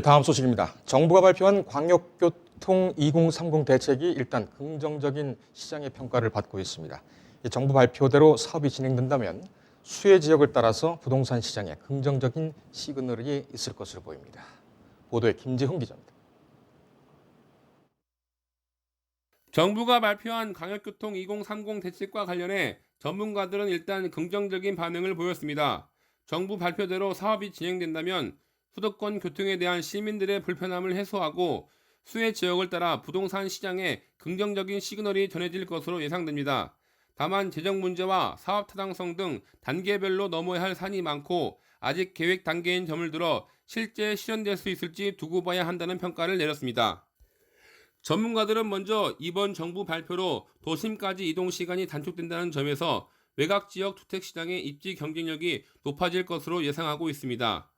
다음 소식입니다. 정부가 발표한 광역교통 2030 대책이 일단 긍정적인 시장의 평가를 받고 있습니다. 정부 발표대로 사업이 진행된다면 수혜 지역을 따라서 부동산 시장에 긍정적인 시그널이 있을 것으로 보입니다. 보도에 김지훈 기자입니다. 정부가 발표한 광역교통 2030 대책과 관련해 전문가들은 일단 긍정적인 반응을 보였습니다. 정부 발표대로 사업이 진행된다면 수도권 교통에 대한 시민들의 불편함을 해소하고 수혜 지역을 따라 부동산 시장에 긍정적인 시그널이 전해질 것으로 예상됩니다. 다만 재정 문제와 사업 타당성 등 단계별로 넘어야 할 산이 많고 아직 계획 단계인 점을 들어 실제 실현될 수 있을지 두고 봐야 한다는 평가를 내렸습니다. 전문가들은 먼저 이번 정부 발표로 도심까지 이동 시간이 단축된다는 점에서 외곽 지역 주택 시장의 입지 경쟁력이 높아질 것으로 예상하고 있습니다.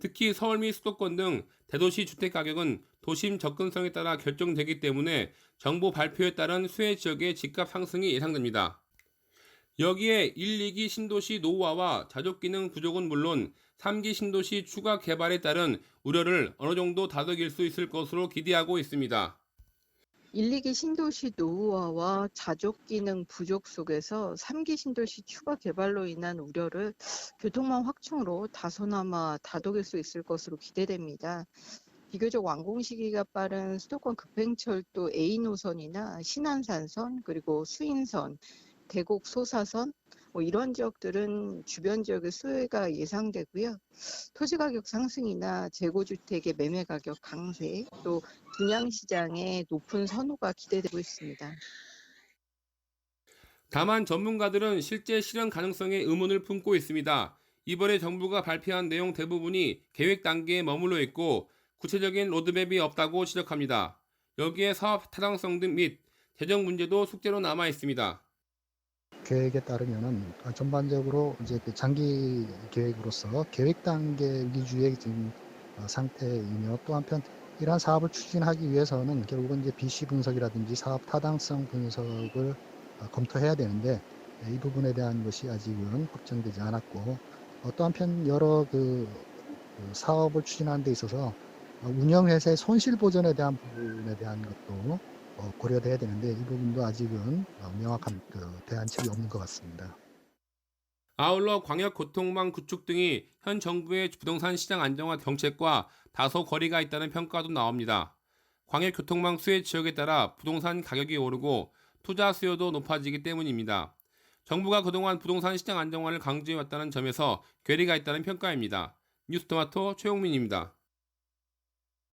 특히 서울 및 수도권 등 대도시 주택 가격은 도심 접근성에 따라 결정되기 때문에 정부 발표에 따른 수혜 지역의 집값 상승이 예상됩니다. 여기에 1, 2기 신도시 노후화와 자족 기능 부족은 물론 3기 신도시 추가 개발에 따른 우려를 어느 정도 다독일 수 있을 것으로 기대하고 있습니다. 1, 2기 신도시 노후화와 자족 기능 부족 속에서 3기 신도시 추가 개발로 인한 우려를 교통망 확충으로 다소나마 다독일 수 있을 것으로 기대됩니다. 비교적 완공 시기가 빠른 수도권 급행철도 A 노선이나 신안산선, 그리고 수인선, 대곡 소사선 이런 지역들은 주변 지역의 수혜가 예상되고요. 토지 가격 상승이나 재고주택의 매매 가격 강세, 또 분양시장의 높은 선호가 기대되고 있습니다. 다만 전문가들은 실제 실현 가능성에 의문을 품고 있습니다. 이번에 정부가 발표한 내용 대부분이 계획 단계에 머물러 있고 구체적인 로드맵이 없다고 지적합니다. 여기에 사업 타당성 등 및 재정 문제도 숙제로 남아 있습니다. 계획에 따르면은 전반적으로 이제 그 장기 계획으로서 계획 단계 위주의 지금 상태이며, 또 한편 이러한 사업을 추진하기 위해서는 결국은 이제 BC 분석이라든지 사업 타당성 분석을 검토해야 되는데, 이 부분에 대한 것이 아직은 확정되지 않았고, 또 한편 여러 사업을 추진하는 데 있어서 운영회사의 손실 보전에 대한 부분에 대한 것도 고려돼야 되는데, 이 부분도 아직은 명확한 대안책이 없는 것 같습니다. 아울러 광역교통망 구축 등이 현 정부의 부동산 시장 안정화 정책과 다소 거리가 있다는 평가도 나옵니다. 광역교통망 수혜 지역에 따라 부동산 가격이 오르고 투자 수요도 높아지기 때문입니다. 정부가 그동안 부동산 시장 안정화를 강조해왔다는 점에서 괴리가 있다는 평가입니다. 뉴스토마토 최용민입니다.